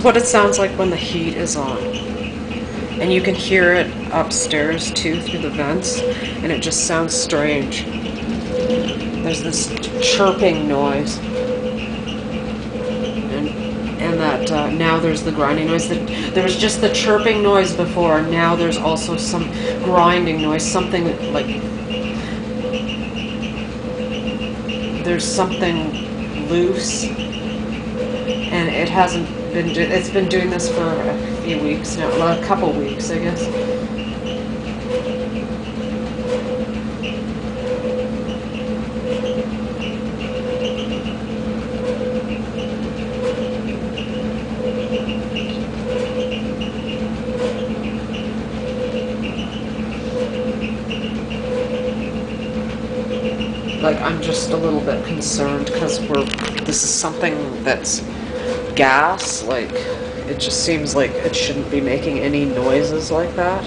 what it sounds like when the heat is on. And you can hear it upstairs too through the vents, and it just sounds strange. There's this chirping noise. And that now there's the grinding noise. There was just the chirping noise before, and now there's also some grinding noise, something like there's something loose, and it hasn't been. It's been doing this for a few weeks now, well, a couple weeks, I guess. Like, I'm just a little bit concerned because this is something that's gas. Like, it just seems like it shouldn't be making any noises like that.